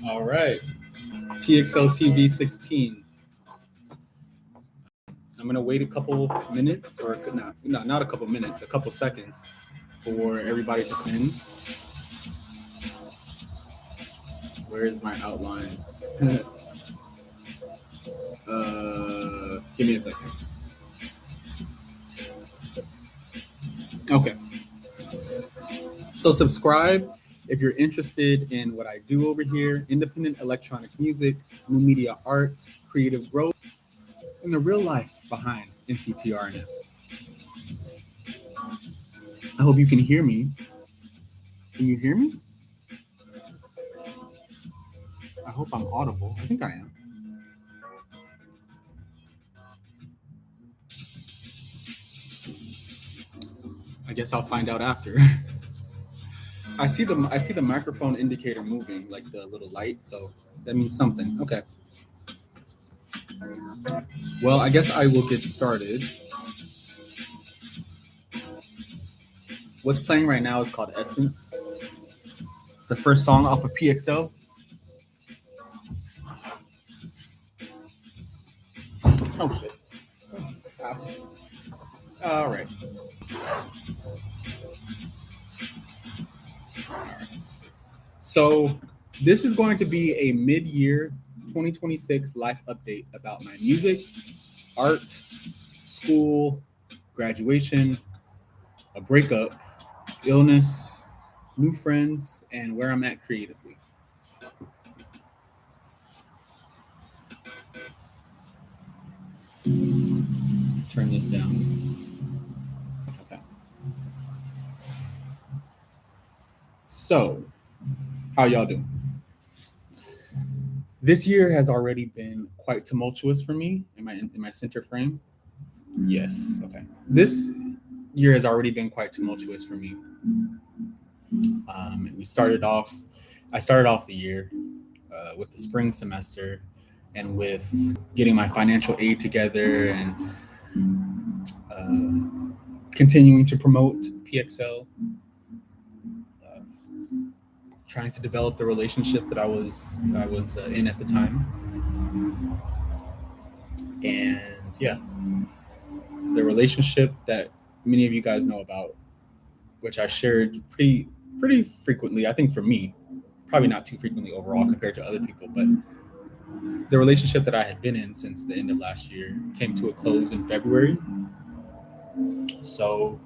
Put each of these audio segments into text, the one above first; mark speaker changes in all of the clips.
Speaker 1: All right, PXLTV16. I'm gonna wait a couple minutes, or not a couple minutes, a couple seconds, for everybody to come in. Where is my outline? Give me a second. Okay. So subscribe if you're interested in what I do over here: independent electronic music, new media art, creative growth, and the real life behind Nctrnm. I hope you can hear me. Can you hear me? I hope I'm audible. I think I am. I guess I'll find out after. I see the microphone indicator moving, like the little light, so that means something. Okay. Well, I guess I will get started. What's playing right now is called Essence. It's the first song off of PXL. Oh shit. All right. So this is going to be a mid-year 2026 life update about my music, art, school, graduation, a breakup, illness, new friends, and where I'm at creatively. Turn this down. Okay. So, how y'all doing? This year has already been quite tumultuous for me. Am I in my center frame? Yes. Okay. This year has already been quite tumultuous for me. I started off the year with the spring semester and with getting my financial aid together and continuing to promote PXL, trying to develop the relationship that I was in at the time, and yeah, the relationship that many of you guys know about, which I shared pretty frequently. I think for me, probably not too frequently overall compared to other people, but the relationship that I had been in since the end of last year came to a close in February. So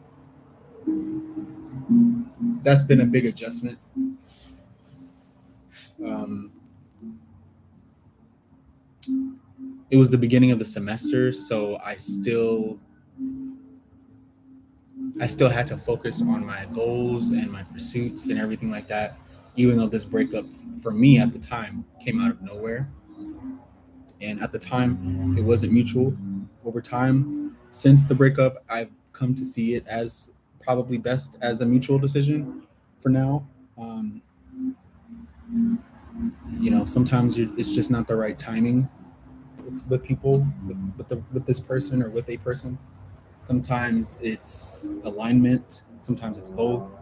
Speaker 1: that's been a big adjustment. It was the beginning of the semester, so I still had to focus on my goals and my pursuits and everything like that, even though this breakup for me at the time came out of nowhere. And at the time, it wasn't mutual. Over time, since the breakup, I've come to see it as probably best as a mutual decision for now. Sometimes it's just not the right timing. It's with people, with this person or with a person. Sometimes it's alignment. Sometimes it's both.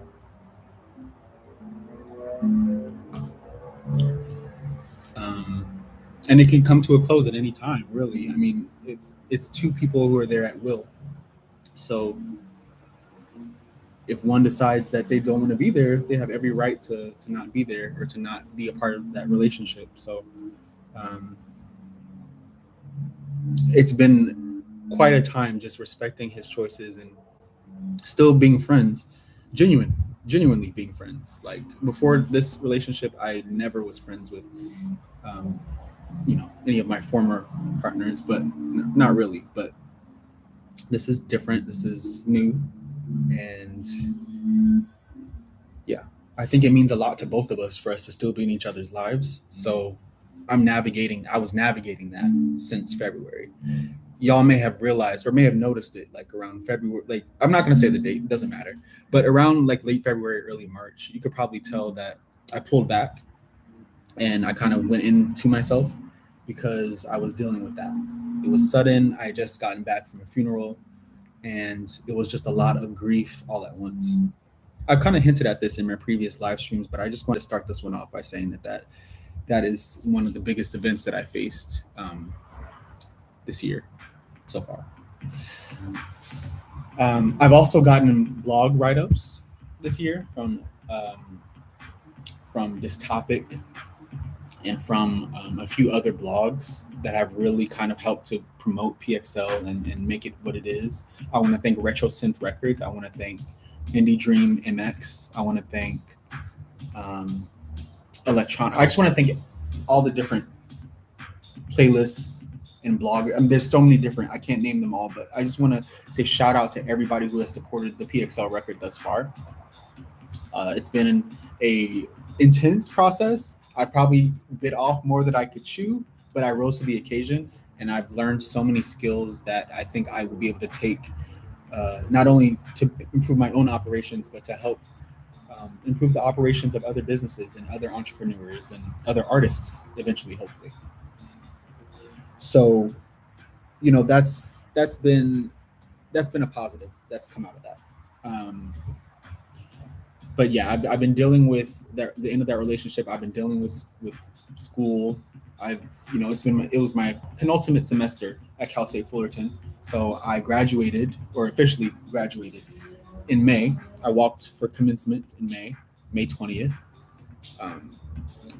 Speaker 1: And it can come to a close at any time, really. I mean, it's two people who are there at will. So if one decides that they don't want to be there, they have every right to not be there or to not be a part of that relationship. So it's been quite a time just respecting his choices and still being friends, genuinely being friends. Like before this relationship, I never was friends with any of my former partners, but not really. But this is different. This is new. And yeah, I think it means a lot to both of us for us to still be in each other's lives. So I was navigating that since February. Y'all may have realized or may have noticed it like around February. Like, I'm not going to say the date, doesn't matter. But around like late February, early March, you could probably tell that I pulled back and I kind of went into myself because I was dealing with that. It was sudden. I had just gotten back from a funeral and it was just a lot of grief all at once. I've kind of hinted at this in my previous live streams, but I just want to start this one off by saying that is one of the biggest events that I faced this year so far. I've also gotten blog write-ups this year from this topic and from a few other blogs that have really kind of helped to promote PXL and make it what it is. I want to thank Retro Synth Records. I want to thank Nctrnm MX. I want to thank Electronica. I just want to thank all the different playlists and blog. I mean, there's so many different. I can't name them all, but I just want to say shout out to everybody who has supported the PXL record thus far. It's been a intense process. I probably bit off more than I could chew, but I rose to the occasion, and I've learned so many skills that I think I will be able to take, not only to improve my own operations, but to help improve the operations of other businesses and other entrepreneurs and other artists eventually, hopefully. So, that's been a positive that's come out of that. But yeah, I've been dealing with the end of that relationship. I've been dealing with school. It was my penultimate semester at Cal State Fullerton. So I graduated, or officially graduated, in May. I walked for commencement in May 20th,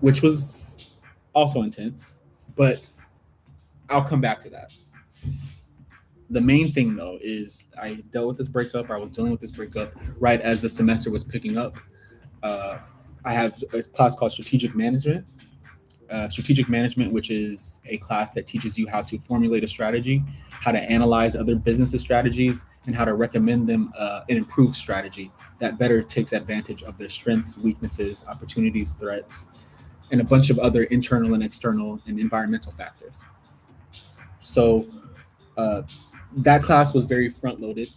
Speaker 1: which was also intense, but I'll come back to that. The main thing, though, is I dealt with this breakup. I was dealing with this breakup right as the semester was picking up. I have a class called Strategic Management. Strategic Management, which is a class that teaches you how to formulate a strategy, how to analyze other businesses' strategies, and how to recommend them an improved strategy that better takes advantage of their strengths, weaknesses, opportunities, threats, and a bunch of other internal and external and environmental factors. So that class was very front loaded.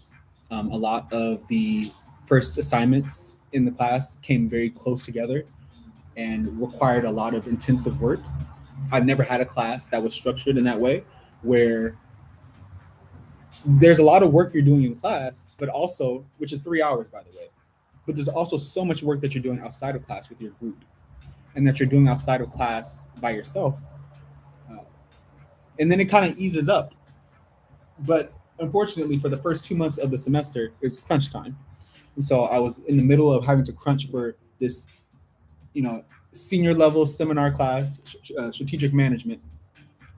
Speaker 1: A lot of the first assignments in the class came very close together and required a lot of intensive work. I've never had a class that was structured in that way, where there's a lot of work you're doing in class, but also, which is 3 hours, by the way, but there's also so much work that you're doing outside of class with your group and that you're doing outside of class by yourself. And then it kind of eases up. But unfortunately, for the first 2 months of the semester, it's crunch time. And so I was in the middle of having to crunch for this, senior level seminar class, strategic management,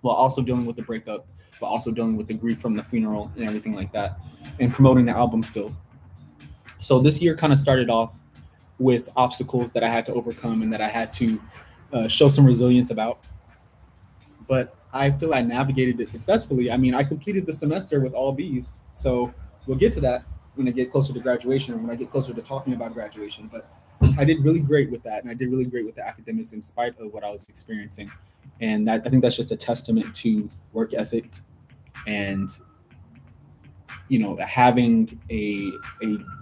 Speaker 1: while also dealing with the breakup, while also dealing with the grief from the funeral and everything like that, and promoting the album still. So this year kind of started off with obstacles that I had to overcome and that I had to show some resilience about. But I feel I navigated it successfully. I mean, I completed the semester with all B's. So we'll get to that when I get closer to graduation, or when I get closer to talking about graduation. But I did really great with that, and I did really great with the academics in spite of what I was experiencing. And I think that's just a testament to work ethic and having a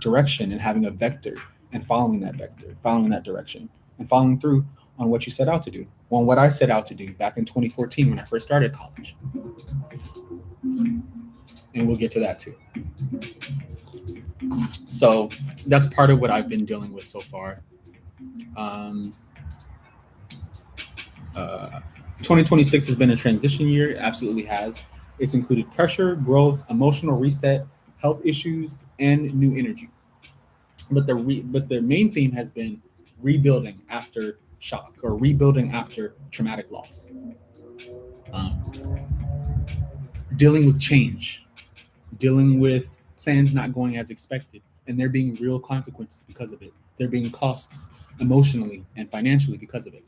Speaker 1: direction and having a vector and following that vector, following that direction, and following through on what you set out to do. On what I set out to do back in 2014 when I first started college. And we'll get to that too. So that's part of what I've been dealing with so far. 2026 has been a transition year. It absolutely has. It's included pressure, growth, emotional reset, health issues, and new energy. But the main theme has been rebuilding after shock, or rebuilding after traumatic loss. Dealing with change, dealing with plans not going as expected, and there being real consequences because of it. There being costs emotionally and financially because of it.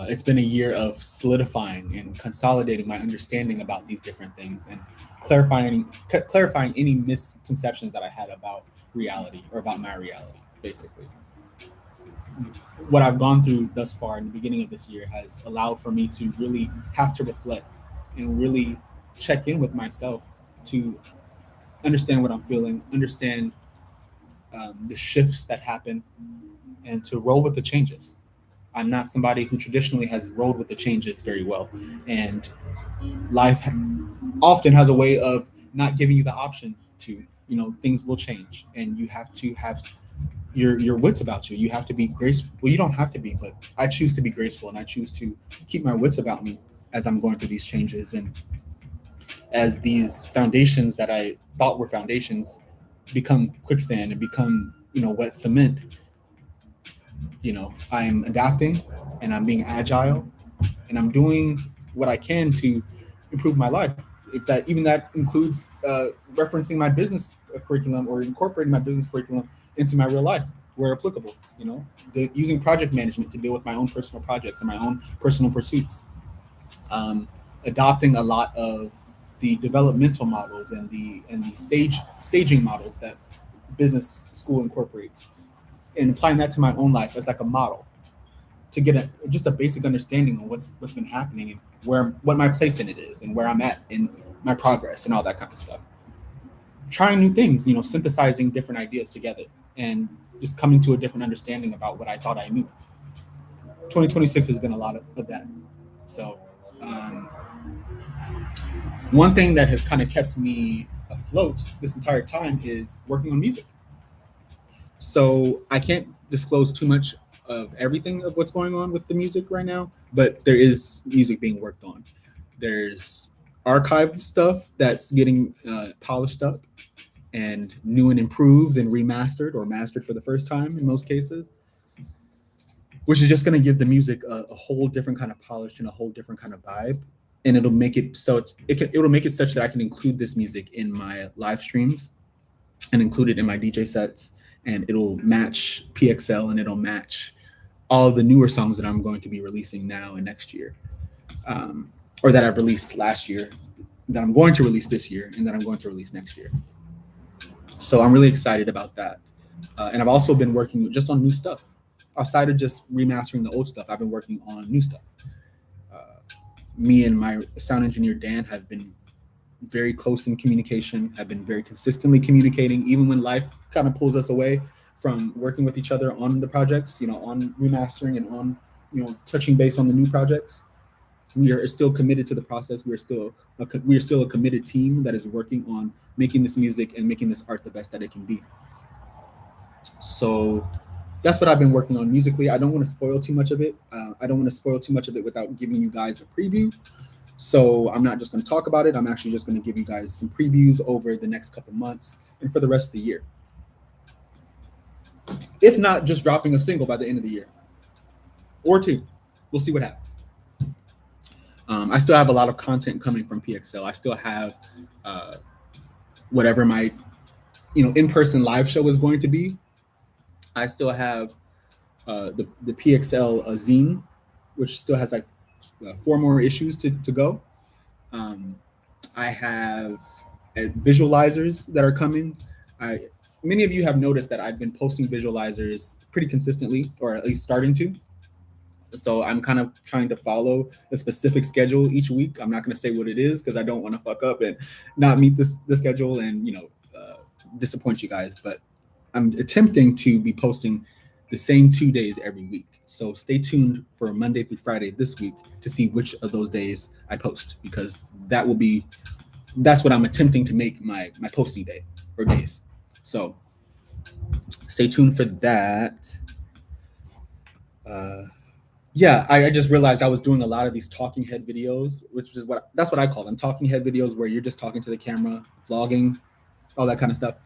Speaker 1: It's been a year of solidifying and consolidating my understanding about these different things and clarifying any misconceptions that I had about reality, or about my reality, basically. What I've gone through thus far in the beginning of this year has allowed for me to really have to reflect and really check in with myself to understand what I'm feeling, understand the shifts that happen, and to roll with the changes. I'm not somebody who traditionally has rolled with the changes very well, and life often has a way of not giving you the option to. things will change, and you have to have your wits about you. You have to be graceful. Well, you don't have to be, but I choose to be graceful, and I choose to keep my wits about me as I'm going through these changes, and as these foundations that I thought were foundations become quicksand and become wet cement. I'm adapting, and I'm being agile, and I'm doing what I can to improve my life. If that even that includes referencing my business curriculum or incorporating my business curriculum into my real life where applicable. Using project management to deal with my own personal projects and my own personal pursuits. Um, Adopting a lot of the developmental models and the staging models that business school incorporates, and applying that to my own life as like a model to get just a basic understanding of what's been happening and what my place in it is and where I'm at in my progress and all that kind of stuff. Trying new things, synthesizing different ideas together and just coming to a different understanding about what I thought I knew. 2026 has been a lot of that. So, um, one thing that has kind of kept me afloat this entire time is working on music. So I can't disclose too much of everything of what's going on with the music right now, but there is music being worked on. There's archived stuff that's getting polished up and new and improved and remastered or mastered for the first time in most cases, which is just going to give the music a whole different kind of polish and a whole different kind of vibe. And it'll make it so it'll make it such that I can include this music in my live streams and include it in my DJ sets, and it'll match PXL and it'll match all of the newer songs that I'm going to be releasing now and next year, or that I've released last year, that I'm going to release this year, and that I'm going to release next year. So I'm really excited about that. And I've also been working just on new stuff. Outside of just remastering the old stuff, I've been working on new stuff. Me and my sound engineer, Dan, have been very close in communication, have been very consistently communicating, even when life kind of pulls us away from working with each other on the projects, on remastering and on, touching base on the new projects. We are still committed to the process. We are still a committed team that is working on making this music and making this art the best that it can be. So that's what I've been working on musically. I don't want to spoil too much of it. I don't want to spoil too much of it without giving you guys a preview. So I'm not just going to talk about it. I'm actually just going to give you guys some previews over the next couple months and for the rest of the year. If not, just dropping a single by the end of the year or two. We'll see what happens. I still have a lot of content coming from PXL. I still have whatever my in-person live show is going to be. I still have the PXL zine, which still has like 4 more issues to go. I have visualizers that are coming. Many of you have noticed that I've been posting visualizers pretty consistently, or at least starting to. So I'm kind of trying to follow a specific schedule each week. I'm not going to say what it is because I don't want to fuck up and not meet the schedule and disappoint you guys. But I'm attempting to be posting the same 2 days every week. So stay tuned for Monday through Friday this week to see which of those days I post, because that's what I'm attempting to make my posting day or days. So stay tuned for that. Yeah, I just realized I was doing a lot of these talking head videos, which is that's what I call them, talking head videos, where you're just talking to the camera, vlogging, all that kind of stuff.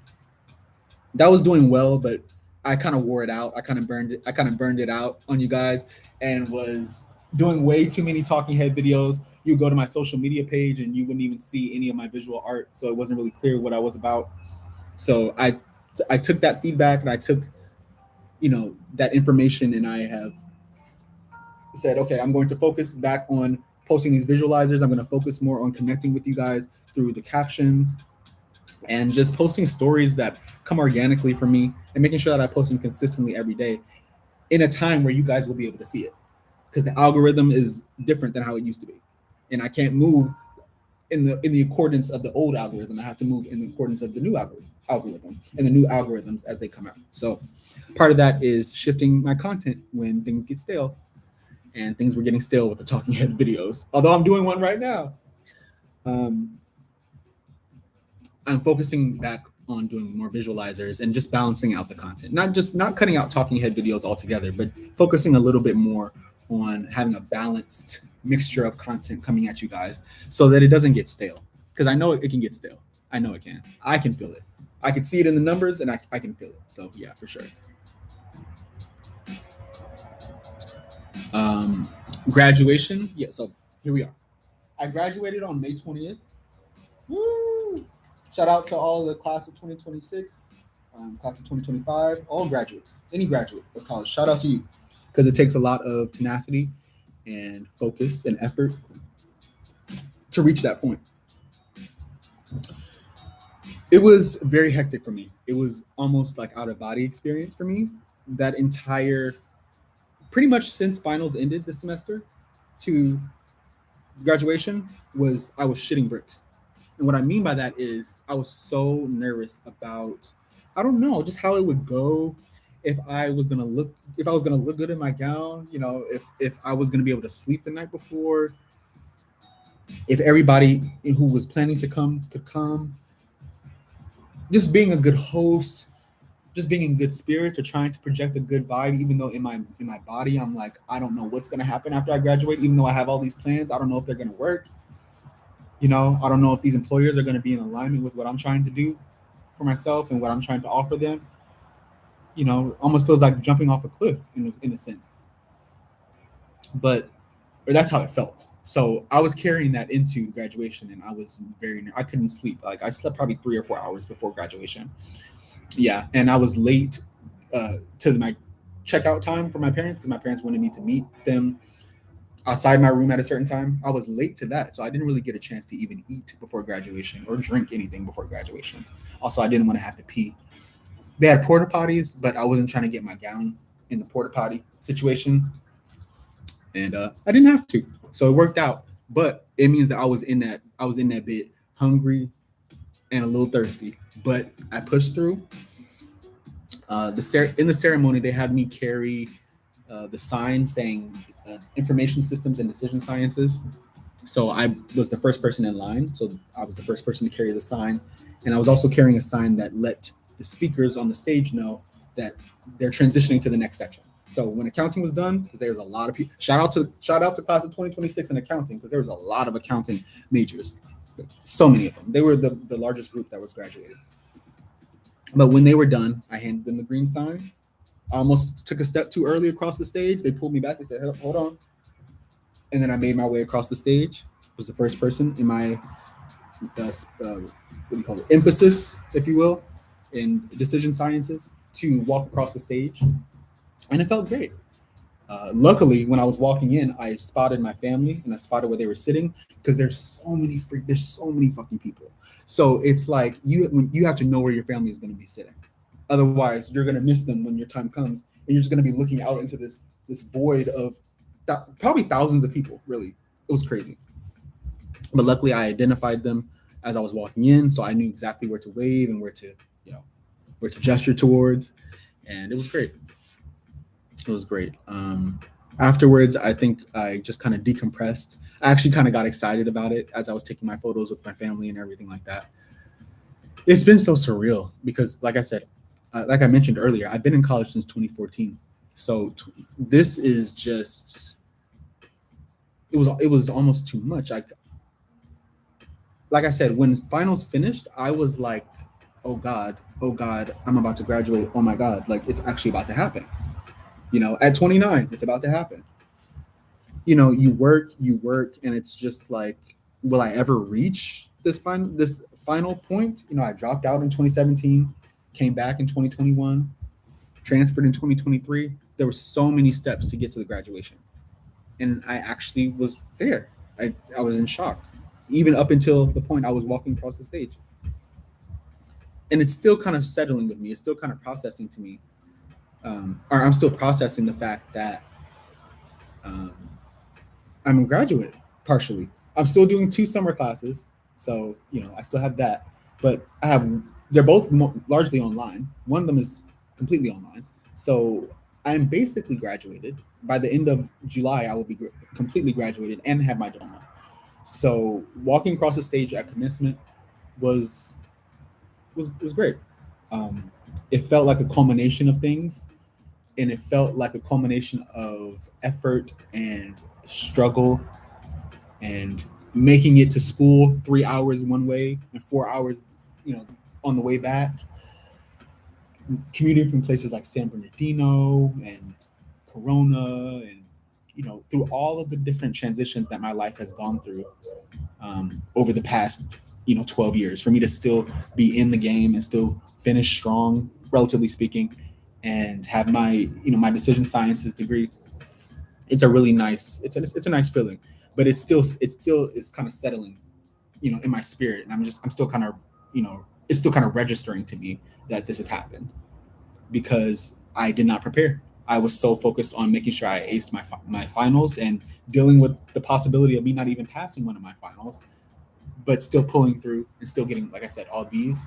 Speaker 1: That was doing well, but I kind of wore it out. I kind of burned it out on you guys, and was doing way too many talking head videos. You go to my social media page and you wouldn't even see any of my visual art, so it wasn't really clear what I was about. So I took that feedback and I took that information, and I have said, okay, I'm going to focus back on posting these visualizers. I'm going to focus more on connecting with you guys through the captions and just posting stories that come organically from me, and making sure that I post them consistently every day in a time where you guys will be able to see it, because the algorithm is different than how it used to be, and I can't move in the accordance of the old algorithm. I have to move in the accordance of the new algorithm and the new algorithms as they come out. So part of that is shifting my content when things get stale, and things were getting stale with the talking head videos, although I'm doing one right now. I'm focusing back on doing more visualizers and just balancing out the content. Not cutting out talking head videos altogether, but focusing a little bit more on having a balanced mixture of content coming at you guys so that it doesn't get stale. Because I know it can get stale. I know it can. I can feel it. I can see it in the numbers and I can feel it. So yeah, for sure. Graduation. Yeah, so here we are. I graduated on May 20th. Woo! Shout out to all the class of 2026, class of 2025, all graduates, any graduate of college. Shout out to you because it takes a lot of tenacity and focus and effort to reach that point. It was very hectic for me. It was almost like out of body experience for me. That entire, pretty much since finals ended this semester to graduation was I was shitting bricks. And what I mean by that is I was so nervous about, I don't know, just how it would go, if I was gonna look good in my gown, if I was gonna be able to sleep the night before, if everybody who was planning to come could come. Just being a good host, just being in good spirits or trying to project a good vibe, even though in my body I'm like, I don't know what's gonna happen after I graduate, even though I have all these plans, I don't know if they're gonna work. I don't know if these employers are gonna be in alignment with what I'm trying to do for myself and what I'm trying to offer them. Almost feels like jumping off a cliff in a sense. But or that's how it felt. So I was carrying that into graduation and I couldn't sleep. Like I slept probably 3 or 4 hours before graduation. Yeah, and I was late to my checkout time for my parents because my parents wanted me to meet them outside my room at a certain time. I was late to that, so I didn't really get a chance to even eat before graduation or drink anything before graduation. Also, I didn't want to have to pee. They had porta potties, but I wasn't trying to get my gown in the porta potty situation, and I didn't have to, so it worked out. But it means that I was in that bit hungry and a little thirsty, but I pushed through. In the ceremony, they had me carry the sign saying information systems and decision sciences. So I was the first person in line. So I was the first person to carry the sign. And I was also carrying a sign that let the speakers on the stage know that they're transitioning to the next section. So when accounting was done, because there was a lot of people, shout out to class of 2026 in accounting, because there was a lot of accounting majors, so many of them. They were the largest group that was graduated. But when they were done, I handed them the green sign. I almost took a step too early across the stage. They pulled me back. They said, hold on. And then I made my way across the stage. Was the first person in my, what do you call it, emphasis, if you will, in decision sciences to walk across the stage. And it felt great. Luckily, when I was walking in, I spotted my family and I spotted where they were sitting because there's so many fucking people. So it's like you have to know where your family is going to be sitting. Otherwise, you're going to miss them when your time comes, and you're just going to be looking out into this void of probably thousands of people. Really, it was crazy. But luckily, I identified them as I was walking in, so I knew exactly where to wave and where to gesture towards, and it was great. It was great. Afterwards, I think I just kind of decompressed. I actually kind of got excited about it as I was taking my photos with my family and everything like that. It's been so surreal because, like I said, like I mentioned earlier, I've been in college since 2014. So this is just, it was almost too much. Like I said, when finals finished, I was like, oh God, I'm about to graduate. Oh my God, like it's actually about to happen. At 29, it's about to happen. You work, and it's just like, will I ever reach this final point? I dropped out in 2017, came back in 2021, transferred in 2023. There were so many steps to get to the graduation, and I actually was there. I was in shock, even up until the point I was walking across the stage, and it's still kind of settling with me. It's still kind of processing to me, or I'm still processing the fact that I'm a graduate partially. I'm still doing 2 summer classes, so I still have that. But they're both largely online. One of them is completely online, so I'm basically graduated. By the end of July, I will be completely graduated and have my diploma. So walking across the stage at commencement was was great. Um, it felt like a culmination of things, and it felt like a culmination of effort and struggle and making it to school 3 hours one way and 4 hours, you know, on the way back, commuting from places like San Bernardino and Corona, and through all of the different transitions that my life has gone through over the past 12 years, for me to still be in the game and still finish strong, relatively speaking, and have my my decision sciences degree. It's a really nice, it's a nice feeling, but it's kind of settling in my spirit, and I'm still kind of it's still kind of registering to me that this has happened because I did not prepare. I was so focused on making sure I aced my finals and dealing with the possibility of me not even passing one of my finals, but still pulling through and still getting, like I said, all B's.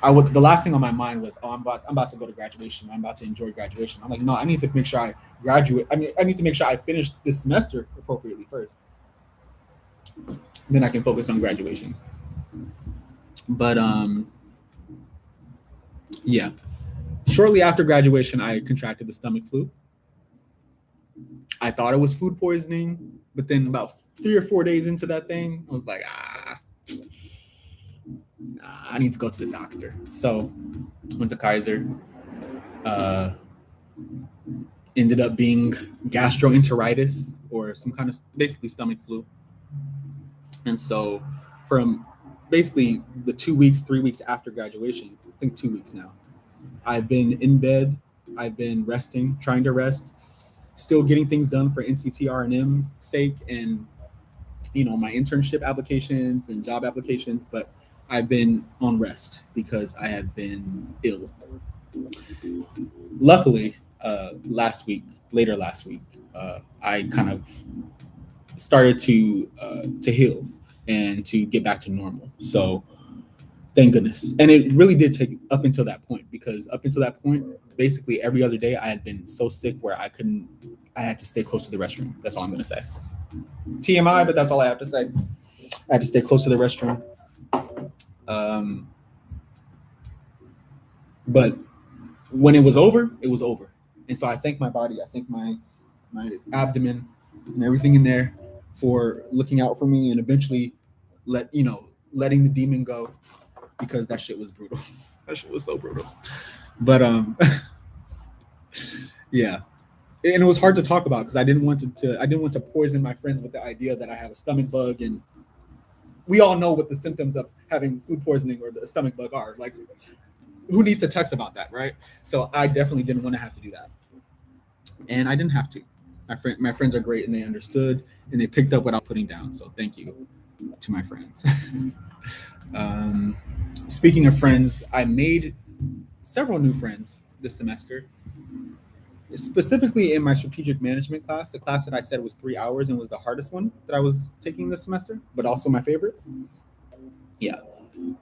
Speaker 1: The last thing on my mind was, oh, I'm about to go to graduation. I'm about to enjoy graduation. I'm like, no, I need to make sure I graduate. I need to make sure I finish this semester appropriately first. Then I can focus on graduation. But yeah. Shortly after graduation, I contracted the stomach flu. I thought it was food poisoning, but then about 3 or 4 days into that thing, I was like, I need to go to the doctor. So went to Kaiser. Uh, Ended up being gastroenteritis or some kind of basically stomach flu. And so from basically the 2 weeks, 3 weeks after graduation, I think 2 weeks now, I've been in bed. I've been resting, trying to rest, still getting things done for Nctrnm sake and my internship applications and job applications, but I've been on rest because I have been ill. Luckily, later last week, I kind of started to heal and to get back to normal. So thank goodness. And it really did take up until that point, because up until that point, basically every other day I had been so sick where I had to stay close to the restroom. That's all I'm going to say. TMI, but that's all I have to say. I had to stay close to the restroom. But when it was over, it was over. And so I thank my body. I thank my abdomen and everything in there for looking out for me and eventually letting the demon go, because that shit was brutal. That shit was so brutal. But yeah. And it was hard to talk about because I didn't want to poison my friends with the idea that I have a stomach bug, and we all know what the symptoms of having food poisoning or the stomach bug are. Like, who needs to text about that, right? So I definitely didn't want to have to do that, and I didn't have to. My friends are great, and they understood and they picked up what I'm putting down. So thank you to my friends. Speaking of friends, I made several new friends this semester, specifically in my strategic management class, the class that I said was 3 hours and was the hardest one that I was taking this semester, but also my favorite. Yeah.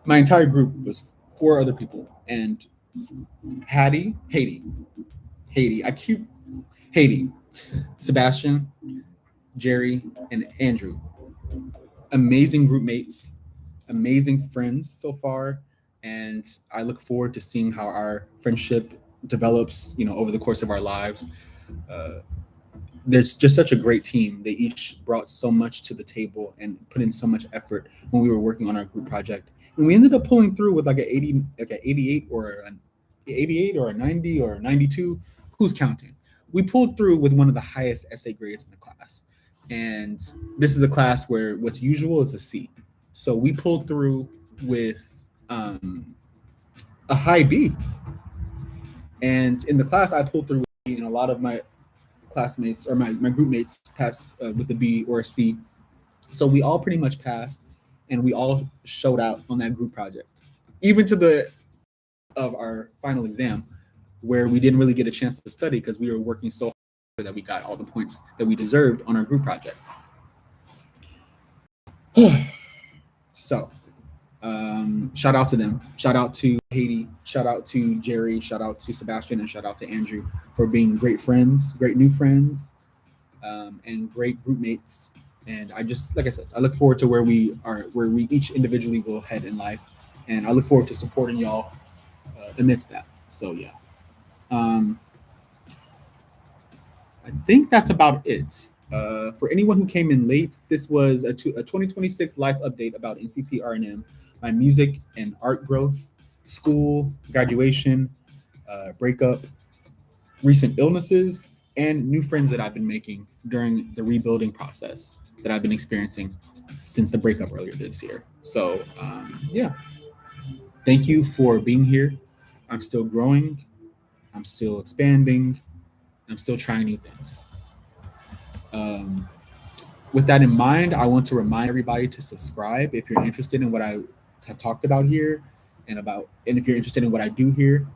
Speaker 1: My entire group was 4 other people, and Haiti, Sebastian, Jerry, and Andrew. Amazing group mates, amazing friends so far, and I look forward to seeing how our friendship develops, over the course of our lives. Uh, there's just such a great team. They each brought so much to the table and put in so much effort when we were working on our group project, and we ended up pulling through with like an 88 or an 88 or a 90 or a 92. Who's counting? We pulled through with one of the highest essay grades in the class, and this is a class where what's usual is a C. So we pulled through with a high B, and in the class I pulled through, and a lot of my classmates or my group mates passed with a B or a C. So we all pretty much passed, and we all showed out on that group project, even to the of our final exam, where we didn't really get a chance to study because we were working so hard that we got all the points that we deserved on our group project. So shout out to them. Shout out to Haiti. Shout out to Jerry. Shout out to Sebastian, and shout out to Andrew for being great friends, great new friends, and great group mates. And I just, like I said, I look forward to where we each individually will head in life. and I look forward to supporting y'all amidst that. So yeah, um, I think that's about it. For anyone who came in late, this was a 2026 life update about Nctrnm, my music and art growth, school, graduation, breakup, recent illnesses, and new friends that I've been making during the rebuilding process that I've been experiencing since the breakup earlier this year. So, yeah, thank you for being here. I'm still growing, I'm still expanding, I'm still trying new things. Um, with that in mind, I want to remind everybody to subscribe if you're interested in what I have talked about here and if you're interested in what I do here.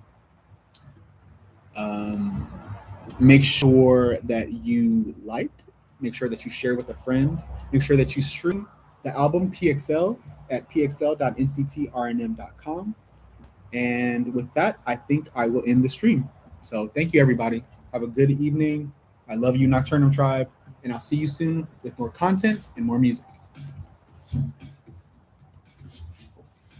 Speaker 1: Um, make sure that you like, make sure that you share with a friend, make sure that you stream the album PXL at pxl.nctrnm.com. And with that, I think I will end the stream. So thank you, everybody. Have a good evening. I love you, Nocturnal Tribe, and I'll see you soon with more content and more music.